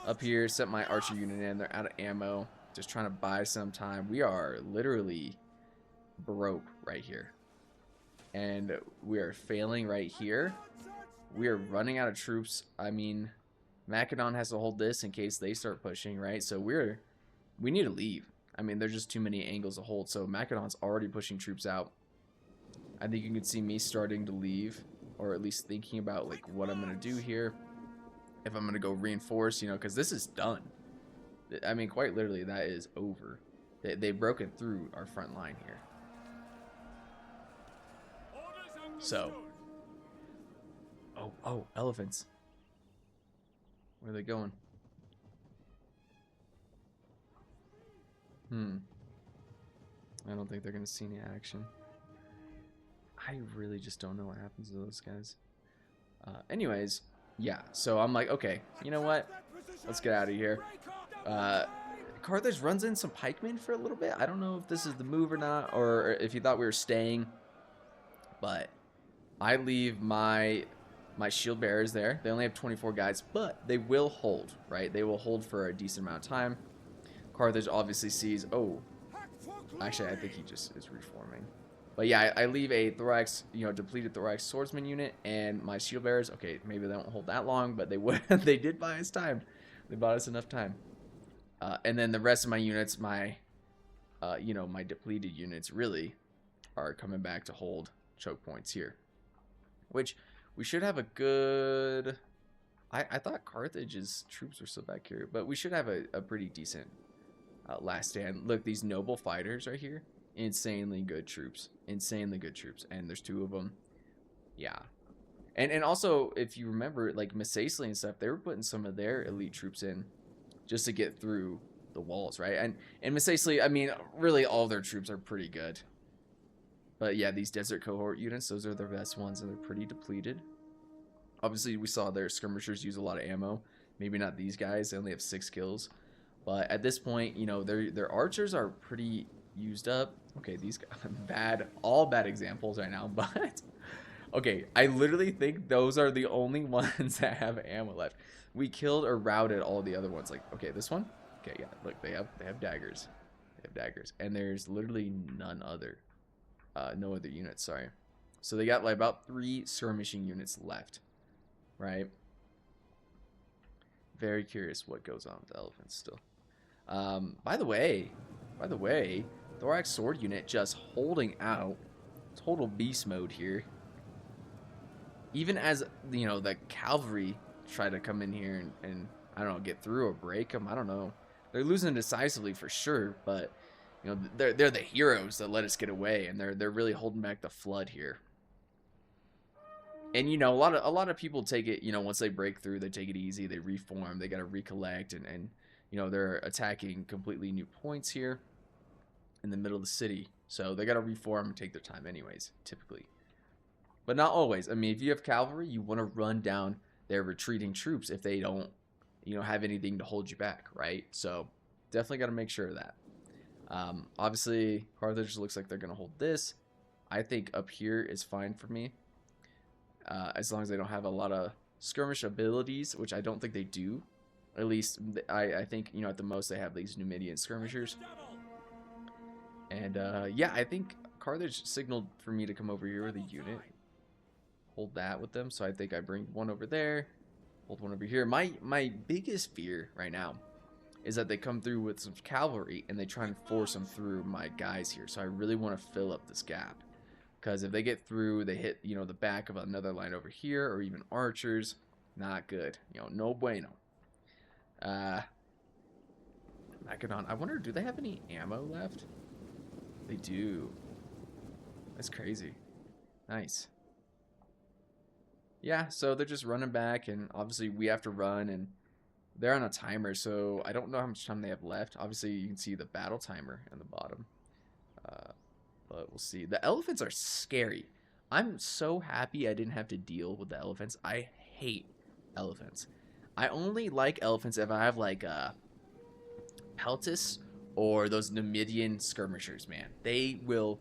Up here, set my archer unit in. They're out of ammo. Just trying to buy some time. We are literally broke right here. and we are failing right here. We are running out of troops. I mean, Macedon has to hold this in case they start pushing, right? So we need to leave. I mean, there's just too many angles to hold. So Macedon's already pushing troops out. I think you can see me starting to leave, or at least thinking about like what I'm gonna do here. If I'm gonna go reinforce, you know, because this is done. I mean, quite literally, that is over. They've broken through our front line here. So, oh, elephants. Where are they going? I don't think they're gonna see any action. I really just don't know what happens to those guys. Anyways, yeah. So I'm like, okay, you know what? Let's get out of here. Carthage runs in some pikemen for a little bit. I don't know if this is the move or not, or if he thought we were staying. But I leave my shield bearers there. They only have 24 guys, but they will hold, right? They will hold for a decent amount of time. Carthage obviously sees, oh, actually, I think he just is reforming. But yeah, I leave a thorax, you know, depleted thorax swordsman unit and my shield bearers. Okay, maybe they won't hold that long, but they would. They did buy us time. They bought us enough time. And then the rest of my units, my, you know, my depleted units really are coming back to hold choke points here. Which we should have a good... I thought Carthage's troops were still back here, but we should have a pretty decent last stand. Look, these noble fighters right here. Insanely good troops. Insanely good troops. And there's 2 of them. Yeah. And also, if you remember, like, Missaisli and stuff, they were putting some of their elite troops in just to get through the walls, right? And Missaisli, I mean, really all their troops are pretty good. But yeah, these desert cohort units, those are their best ones, and they're pretty depleted. Obviously, we saw their skirmishers use a lot of ammo. Maybe not these guys. They only have 6 kills. But at this point, you know, their archers are pretty used up. Okay, these guys, all bad examples right now, but okay, I literally think those are the only ones that have ammo left. We killed or routed all the other ones. Like, okay, this one, okay, yeah, look, they have daggers. They have daggers, and there's literally no other units, sorry. So they got like about 3 skirmishing units left, right? Very curious what goes on with the elephants still. By the way, thorax sword unit just holding out. Total beast mode here. Even as, you know, the cavalry try to come in here and I don't know, get through or break them. I don't know. They're losing decisively for sure, but you know, they're the heroes that let us get away, and they're really holding back the flood here. And you know, a lot of people take it, you know, once they break through, they take it easy, they reform, they got to recollect, and you know, they're attacking completely new points here in the middle of the city. So they got to reform and take their time anyways, typically. But not always. I mean, if you have cavalry, you want to run down their retreating troops if they don't, you know, have anything to hold you back, right? So definitely got to make sure of that. Obviously, Carthage looks like they're going to hold this. I think up here is fine for me. As long as they don't have a lot of skirmish abilities, which I don't think they do. At least, I think, you know, at the most they have these Numidian skirmishers. And, yeah, I think Carthage signaled for me to come over here with a unit. Hold that with them. So I think I bring one over there. Hold one over here. My biggest fear right now is that they come through with some cavalry and they try and force them through my guys here. So I really want to fill up this gap. Because if they get through, they hit, you know, the back of another line over here, or even archers. Not good. You know, no bueno. Macedon. I wonder, do they have any ammo left? They do. That's crazy. Nice. Yeah, so they're just running back, and obviously we have to run, and they're on a timer, so I don't know how much time they have left. Obviously, you can see the battle timer in the bottom. But we'll see. The elephants are scary. I'm so happy I didn't have to deal with the elephants. I hate elephants. I only like elephants if I have like Peltis or those Numidian skirmishers, man. They will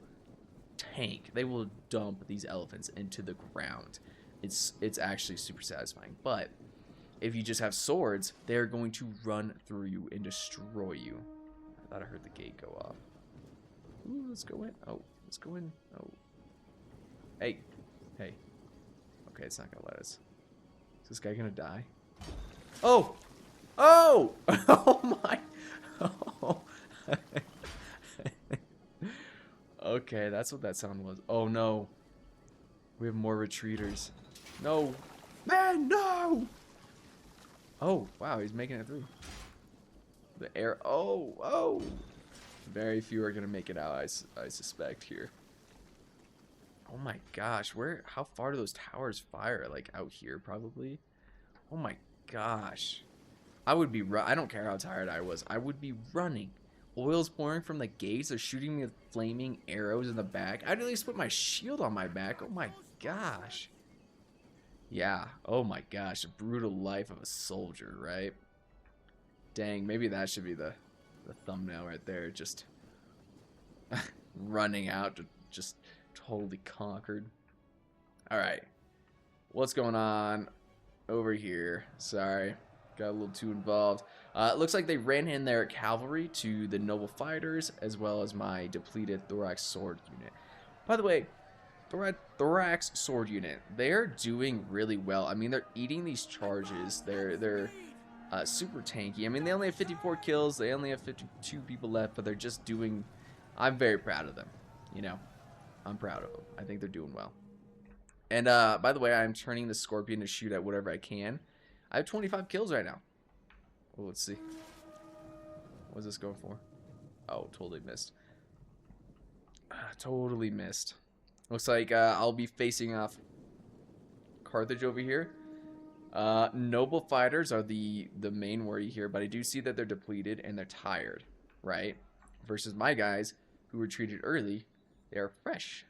tank. They will dump these elephants into the ground. It's actually super satisfying. But if you just have swords, they're going to run through you and destroy you. I thought I heard the gate go off. Ooh, let's go in. Oh, let's go in. Oh. Hey. Hey. Okay, it's not gonna let us. Is this guy gonna die? Oh! Oh! Oh my! Oh. Okay, that's what that sound was. Oh no. We have more retreaters. No. Man, no! Oh, wow, he's making it through. The air. Oh, oh! Very few are gonna make it out, I suspect here. Oh my gosh, where? How far do those towers fire? Like out here, probably. Oh my gosh, I would be. I don't care how tired I was. I would be running. Oil's pouring from the gates. They're shooting me with flaming arrows in the back. I'd at least put my shield on my back. Oh my gosh. Yeah. Oh my gosh. The brutal life of a soldier, right? Dang. Maybe that should be the thumbnail right there. Just running out, just totally conquered. All right. What's going on over here? Sorry. Got a little too involved. It looks like they ran in their cavalry to the noble fighters, as well as my depleted thorax sword unit. By the way, thorax sword unit, they're doing really well. I mean, they're eating these charges. They're super tanky. I mean, they only have 54 kills. They only have 52 people left, but they're just doing. I'm very proud of them. You know, I'm proud of them. I think they're doing well. And by the way, I'm turning the Scorpion to shoot at whatever I can. I have 25 kills right now. Oh, let's see. What's this going for? Oh, totally missed. Totally missed. Looks like I'll be facing off Carthage over here. Noble fighters are the main worry here, but I do see that they're depleted and they're tired, right? Versus my guys who retreated early, they are fresh.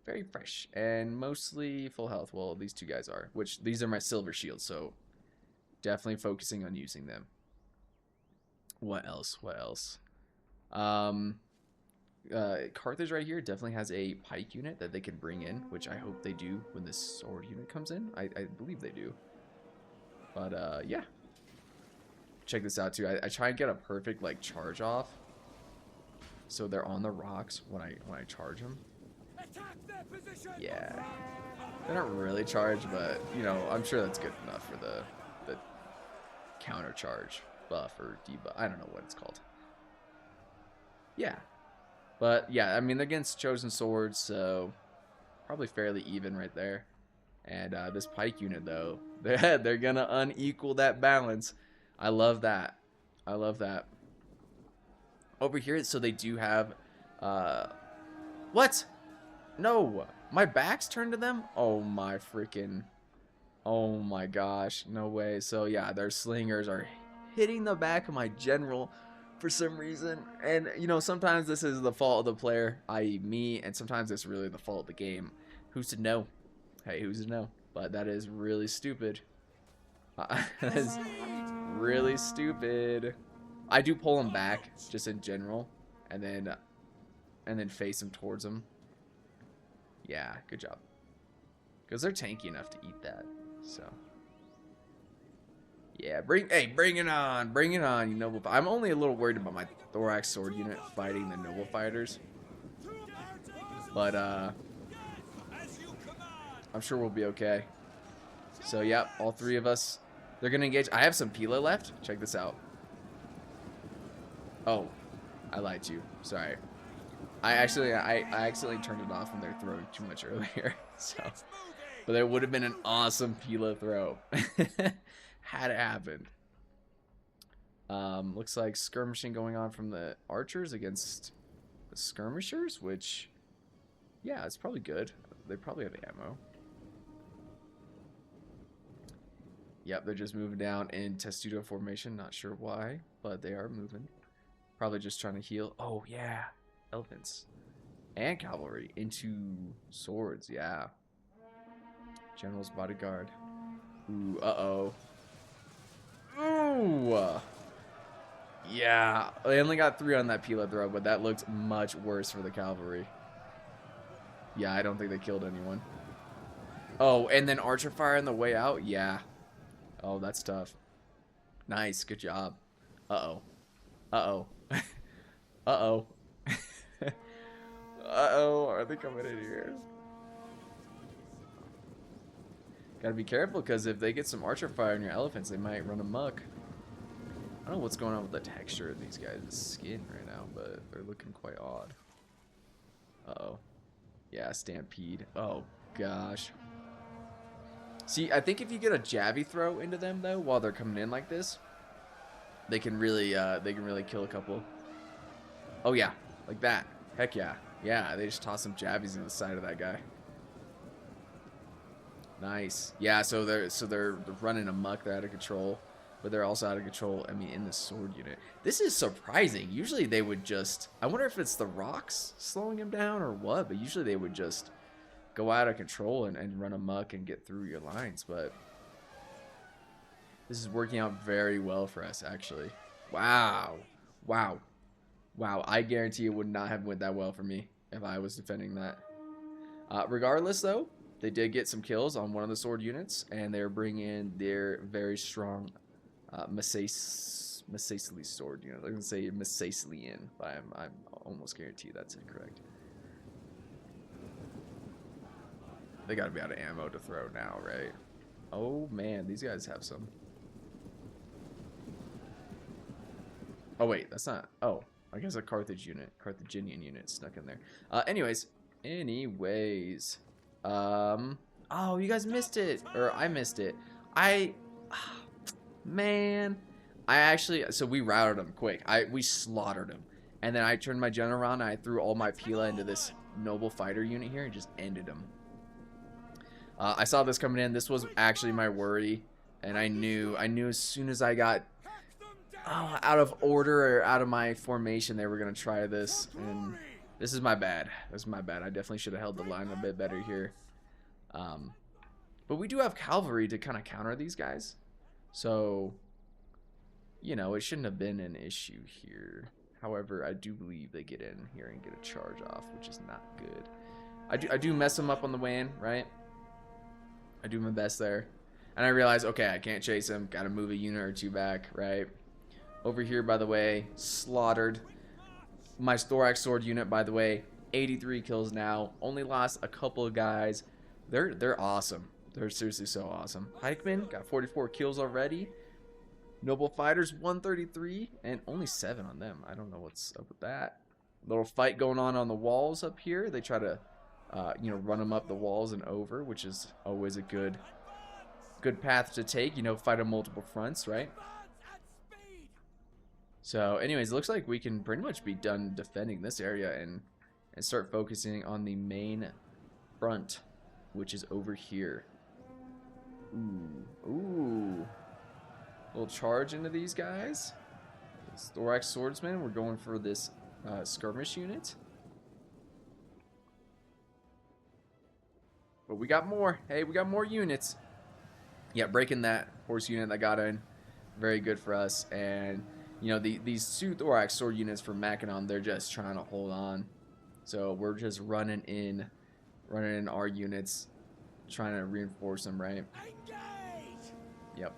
Very fresh and mostly full health. Well, these two guys are, which these are my silver shields, so definitely focusing on using them. What else? What else? Carthage right here definitely has a pike unit that they can bring in, which I hope they do when this sword unit comes in. I believe they do. But yeah. Check this out too. I try and get a perfect like charge off, so they're on the rocks when I charge them. Yeah, they're not really charged, but you know, I'm sure that's good enough for the counter charge buff or debuff. I don't know what it's called. Yeah, but yeah, I mean they're against chosen swords, so probably fairly even right there. And this pike unit though, they're gonna unequal that balance. I love that. I love that. Over here, so they do have what? No, my back's turned to them. Oh my freaking, oh my gosh, no way. So yeah, their slingers are hitting the back of my general for some reason, and you know, sometimes this is the fault of the player, i.e. me, and sometimes it's really the fault of the game. Who's to know? Hey, who's to know? But that is really stupid. That is really stupid. I do pull them back just in general, and then face them towards them. Yeah, good job. Because they're tanky enough to eat that. So yeah, bring it on, you noble. I'm only a little worried about my thorax sword unit fighting the noble fighters, but I'm sure we'll be okay. So yep, all three of us, they're gonna engage. I have some Pila left. Check this out. Oh, I lied to you. Sorry. I accidentally turned it off when they're throwing too much earlier. So, but there would have been an awesome Pila throw had it happened. Looks like skirmishing going on from the archers against the skirmishers, which, yeah, it's probably good. They probably have ammo. Yep, they're just moving down in testudo formation. Not sure why, but they are moving. Probably just trying to heal. Oh, yeah. Elephants. And cavalry into swords, yeah. General's bodyguard. Ooh, uh-oh. Ooh! Yeah, they only got 3 on that Pila throw, but that looked much worse for the cavalry. Yeah, I don't think they killed anyone. Oh, and then archer fire on the way out? Yeah. Oh, that's tough. Nice, good job. Uh-oh. Uh-oh. Uh-oh. Uh-oh, are they coming in here? Gotta be careful, because if they get some archer fire on your elephants, they might run amok. I don't know what's going on with the texture of these guys' skin right now, but they're looking quite odd. Uh-oh. Yeah, stampede. Oh, gosh. See, I think if you get a jabby throw into them, though, while they're coming in like this, they can really kill a couple. Oh, yeah. Like that. Heck yeah. Yeah, they just toss some jabbies into the side of that guy. Nice. Yeah, so they're running amok. They're out of control, but they're also out of control, I mean, in the sword unit. This is surprising. Usually they would just, I wonder if it's the rocks slowing them down or what, but usually they would just go out of control and run amok and get through your lines, but this is working out very well for us, actually. Wow. Wow. Wow, I guarantee it would not have went that well for me if I was defending that. Regardless, though, they did get some kills on one of the sword units, and they're bringing in their very strong Masacely sword unit. I'm going to say Masacelian, but I'm almost guaranteed that's incorrect. They got to be out of ammo to throw now, right? Oh, man, these guys have some. Oh, wait, that's not... Oh, I guess a Carthaginian unit snuck in there. Anyways. Oh, you guys missed it. Or I missed it. Man. So we routed them quick. We slaughtered them. And then I turned my general around and I threw all my Pila into this noble fighter unit here and just ended them. I saw this coming in. This was actually my worry. And I knew as soon as I got out of order or out of my formation, they were going to try this. And this is my bad. This is my bad. I definitely should have held the line a bit better here. But we do have cavalry to kind of counter these guys. So, you know, it shouldn't have been an issue here. However, I do believe they get in here and get a charge off, which is not good. I do mess them up on the way in, right? I do my best there. And I realize, okay, I can't chase him. Got to move a unit or two back, right? Over here, by the way, slaughtered. My thorax sword unit, by the way, 83 kills now. Only lost a couple of guys. They're awesome. They're seriously so awesome. Pikemen got 44 kills already. Noble fighters 133 and only 7 on them. I don't know what's up with that. Little fight going on the walls up here. They try to you know, run them up the walls and over, which is always a good path to take. You know, fight on multiple fronts, right? So anyways, it looks like we can pretty much be done defending this area and start focusing on the main front, which is over here. Ooh. Little charge into these guys. This thorax swordsman. We're going for this skirmish unit. But we got more. Hey, we got more units. Yeah, breaking that horse unit that got in. Very good for us. And, you know, these two thorax sword units from Mackinac, they're just trying to hold on. So we're just running in our units, trying to reinforce them, right? Yep.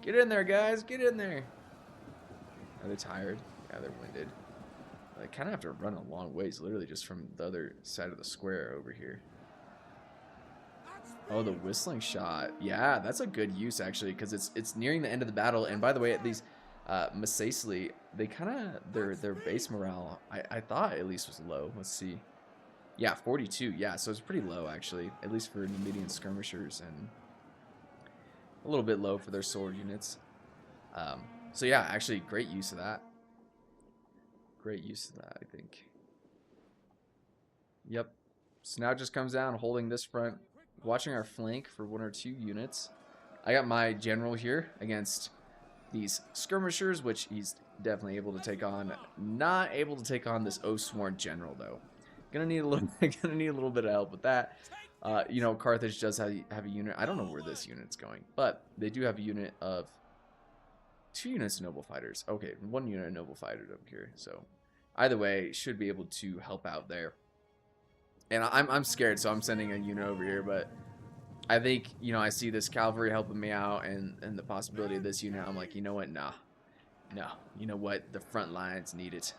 Get in there, guys. Get in there. Are they tired? Yeah, they're winded. They kind of have to run a long ways, literally just from the other side of the square over here. Oh, the whistling shot. Yeah, that's a good use, actually, because it's nearing the end of the battle. And by the way, these Masacely, they kind of, their base morale, I thought at least was low. Let's see. Yeah, 42. Yeah, so it's pretty low, actually, at least for Numidian skirmishers, and a little bit low for their sword units. So yeah, actually, great use of that. Great use of that, I think. Yep. So now it just comes down holding this front, watching our flank for 1 or 2 units. I got my general here against these skirmishers, which he's definitely able to take on. Not able to take on this Oathsworn general, though. Gonna need a little bit of help with that. You know, Carthage does have a unit. I don't know where this unit's going, but they do have a unit of 2 units of noble fighters. Okay, 1 unit of noble fighters up here. So either way, should be able to help out there. And I'm scared, so I'm sending a unit over here. But I think, you know, I see this cavalry helping me out, and the possibility of this unit. I'm like, you know what? Nah. No. You know what? The front lines need it.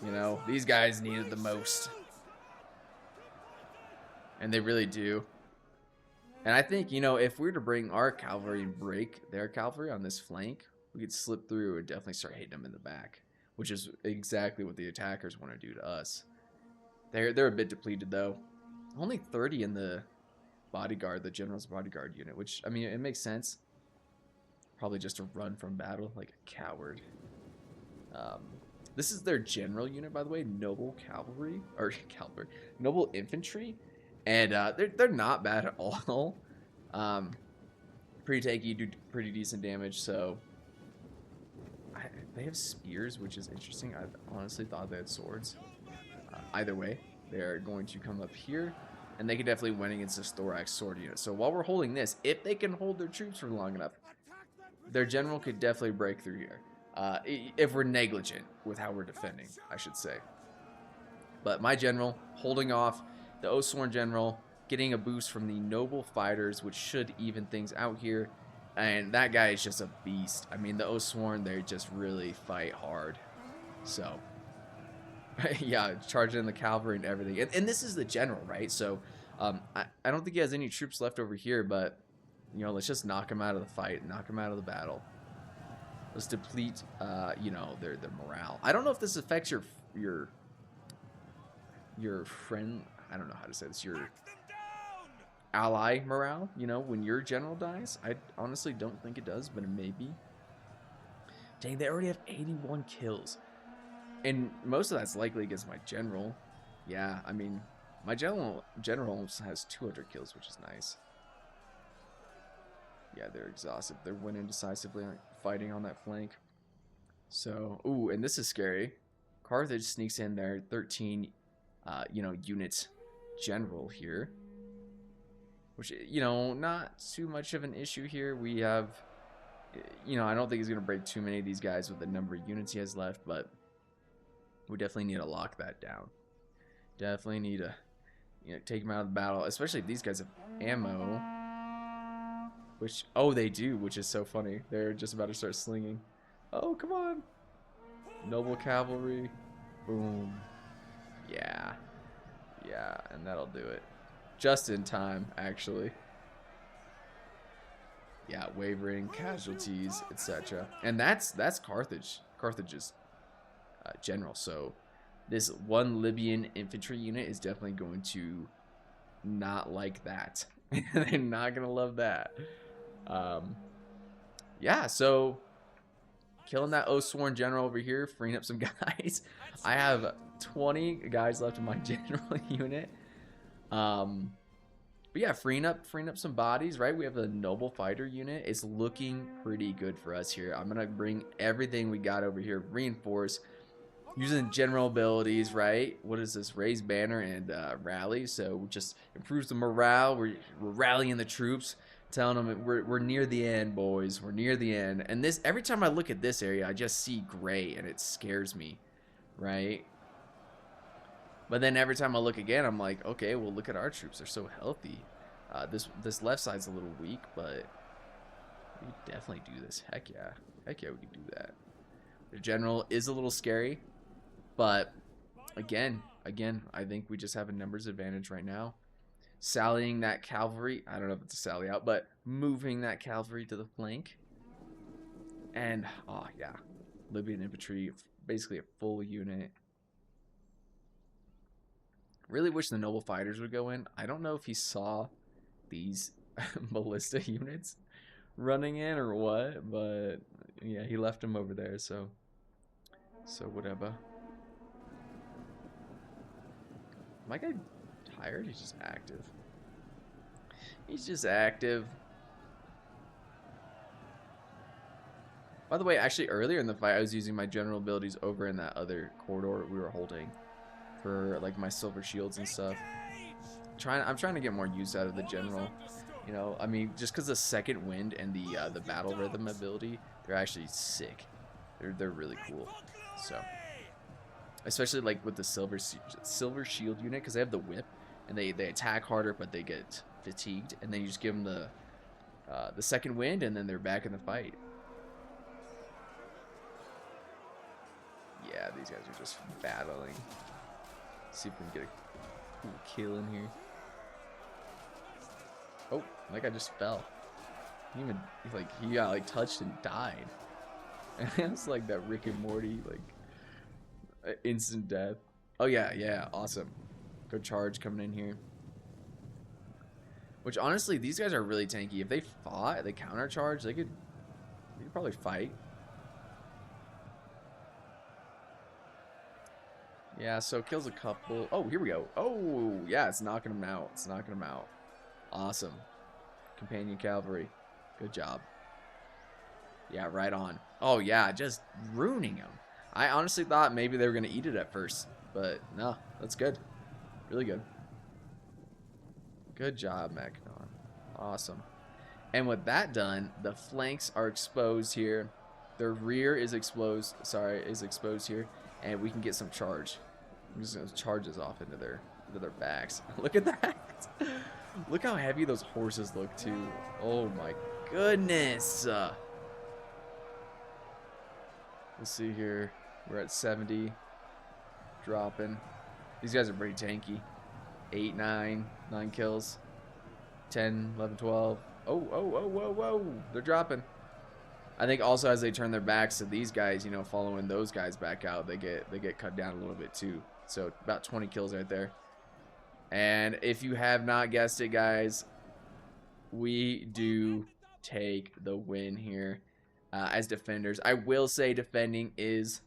You know, these guys need it the most. And they really do. And I think, you know, if we were to bring our cavalry and break their cavalry on this flank, we could slip through and definitely start hitting them in the back, which is exactly what the attackers want to do to us. They're a bit depleted though. Only 30 in the bodyguard, the general's bodyguard unit, which, I mean, it makes sense. Probably just to run from battle like a coward. Um, this is their general unit, by the way, noble cavalry, or cavalry, noble infantry, and they're not bad at all. Um, pretty tanky, do pretty decent damage. So they have spears, which is interesting. I honestly thought they had swords. Either way, they're going to come up here, and they can definitely win against this thorax sword unit. So while we're holding this, if they can hold their troops for long enough, their general could definitely break through here. If we're negligent with how we're defending, I should say. But my general holding off the Oathsworn general, getting a boost from the noble fighters, which should even things out here. And that guy is just a beast. I mean, the Oathsworn, they just really fight hard. So, yeah, charging in the cavalry and everything. And this is the general, right? So, I don't think he has any troops left over here, but, you know, let's just knock him out of the fight, knock him out of the battle. Let's deplete, you know, their morale. I don't know if this affects your friend. I don't know how to say this. Your ally morale. You know, when your general dies. I honestly don't think it does, but it may be. Dang, they already have 81 kills, and most of that's likely against my general. Yeah, I mean, my general has 200 kills, which is nice. Yeah, they're exhausted. They're winning decisively, fighting on that flank. So, ooh, and this is scary. Carthage sneaks in there, 13, you know, units general here. Which, you know, not too much of an issue here. We have, you know, I don't think he's going to break too many of these guys with the number of units he has left, but we definitely need to lock that down. Definitely need to, you know, take him out of the battle, especially if these guys have ammo. Which, oh, they do, which is so funny. They're just about to start slinging. Oh, come on. Noble cavalry. Boom. Yeah. Yeah, and that'll do it. Just in time, actually. Yeah, wavering, casualties, etc. And that's Carthage. Carthage's general. So this one Libyan infantry unit is definitely going to not like that. They're not going to love that. Yeah, so killing that Oathsworn general over here, freeing up some guys. I have 20 guys left in my general unit. But yeah, freeing up some bodies, right? We have a noble fighter unit. It's looking pretty good for us here. I'm gonna bring everything we got over here, reinforce, using general abilities, right? What is this? Raise banner and rally. So just improves the morale. We're rallying the troops, telling them we're near the end, boys. We're near the end. And this, every time I look at this area, I just see gray, and it scares me, right? But then every time I look again, I'm like, okay, well, look at our troops. They're so healthy. This left side's a little weak, but we could definitely do this. Heck yeah. Heck yeah, we can do that. The general is a little scary, but again, I think we just have a numbers advantage right now. Sallying that cavalry, I don't know if it's a sally out, but moving that cavalry to the flank. And, oh yeah, Libyan infantry, basically a full unit. Really wish the noble fighters would go in. I don't know if he saw these ballista units running in or what, but yeah, he left them over there, so whatever. My guy tired? He's just active. He's just active. By the way, actually earlier in the fight, I was using my general abilities over in that other corridor we were holding for like my silver shields and stuff. I'm trying to get more use out of the general. You know, I mean, just because the second wind and the battle rhythm ability, they're actually sick. They're really cool. So, especially like with the silver shield unit, because they have the whip and they attack harder, but they get fatigued, and then you just give them the second wind, and then they're back in the fight. Yeah, these guys are just battling. See if we can get a cool kill in here. Oh, that guy just fell. He got like touched and died. And it's like that Rick and Morty like instant death. Oh yeah, yeah, awesome. Good charge coming in here. Which honestly, these guys are really tanky. If they fought, they counter charge, they could probably fight. Yeah, so kills a couple. Oh, here we go. Oh, yeah, it's knocking them out. It's knocking them out. Awesome. Companion cavalry. Good job. Yeah, right on. Oh, yeah, just ruining them. I honestly thought maybe they were going to eat it at first, but no, that's good. Really good. Good job, Macedon. Awesome. And with that done, the flanks are exposed here. Their rear is exposed. Sorry, is exposed here, and we can get some charge. I'm just gonna charge this off into their backs. Look at that. Look how heavy those horses look too. Oh my goodness. Let's see here. We're at 70. Dropping. These guys are pretty tanky. 8, 9 kills. 10, 11, 12. Oh, oh, oh, whoa, whoa. They're dropping. I think also as they turn their backs to these guys, you know, following those guys back out, they get cut down a little bit too. So about 20 kills right there. And if you have not guessed it, guys, we do take the win here as defenders. I will say defending is,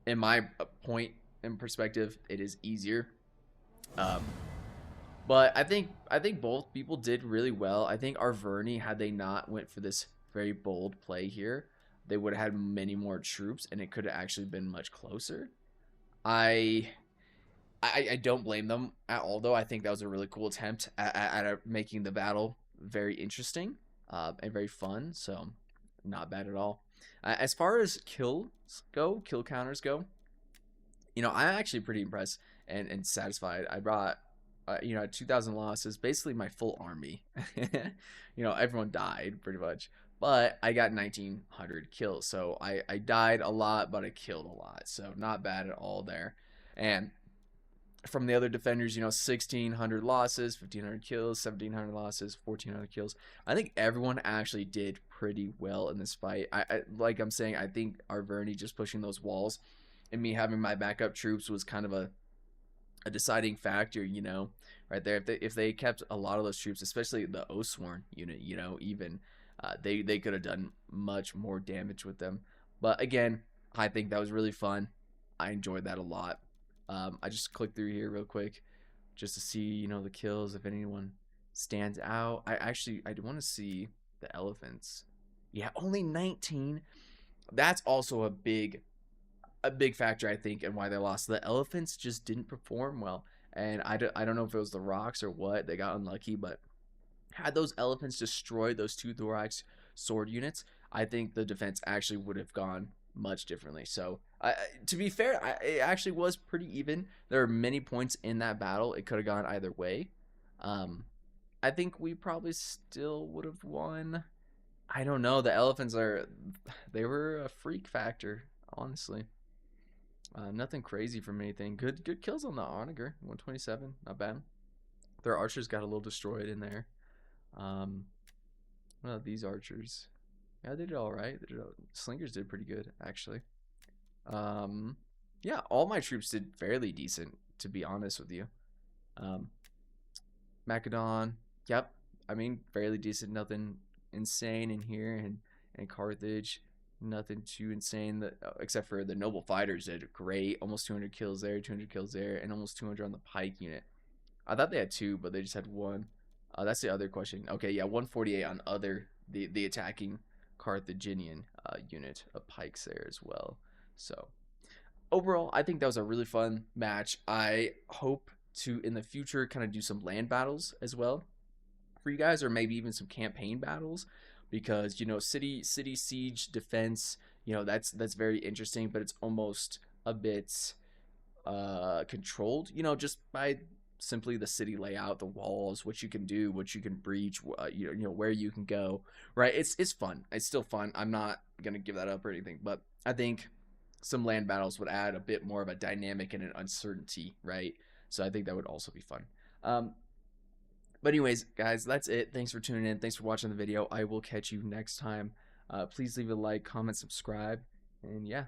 in my point and perspective, it is easier. But I think both people did really well. I think Arverni, had they not went for this very bold play here, they would have had many more troops, and it could have actually been much closer. I don't blame them at all, though. I think that was a really cool attempt at making the battle very interesting and very fun. So, not bad at all. As far as kill counters go, you know, I'm actually pretty impressed and satisfied. I brought, you know, 2,000 losses, basically my full army. You know, everyone died pretty much, but I got 1,900 kills. So I died a lot, but I killed a lot. So not bad at all there. And from the other defenders, you know, 1,600 losses, 1,500 kills, 1,700 losses, 1,400 kills. I think everyone actually did pretty well in this fight. Like I'm saying, I think Arverni just pushing those walls and me having my backup troops was kind of a deciding factor, you know, right there. If they kept a lot of those troops, especially the Osworn unit, you know, even they could have done much more damage with them. But again, I think that was really fun. I enjoyed that a lot. I just clicked through here real quick just to see, you know, the kills, if anyone stands out. I want to see the elephants. Yeah, only 19. That's also a big factor, I think, and why they lost. The elephants just didn't perform well, and I don't know if it was the rocks or what. They got unlucky, but had those elephants destroyed those two thorax sword units, I think the defense actually would have gone much differently. So to be fair, it actually was pretty even. There are many points in that battle. It could have gone either way. I think we probably still would have won. I don't know. The elephants they were a freak factor, honestly. Nothing crazy from anything. Good kills on the Onager. 127, not bad. Their archers got a little destroyed in there. What about these archers? Yeah, they did all right. Slingers did pretty good, actually. Yeah, all my troops did fairly decent, to be honest with you. Macedon, yep. I mean, fairly decent. Nothing insane in here. And Carthage, nothing too insane that except for the noble fighters did great. Almost 200 kills there, 200 kills there, and almost 200 on the pike unit. I thought they had two, but they just had one. That's the other question. Okay, yeah, 148 on the attacking Carthaginian unit of pikes there as well. So overall, I think that was a really fun match. I hope to in the future kind of do some land battles as well for you guys, or maybe even some campaign battles, because you know, city siege defense, you know, that's very interesting, but it's almost a bit controlled, you know, just by simply the city layout, the walls, what you can do, what you can breach, you know, where you can go, right? It's fun. It's still fun. I'm not gonna give that up or anything, but I think some land battles would add a bit more of a dynamic and an uncertainty, right? So I think that would also be fun. But anyways, guys, that's it. Thanks for tuning in. Thanks for watching the video. I will catch you next time. Please leave a like, comment, subscribe, and yeah.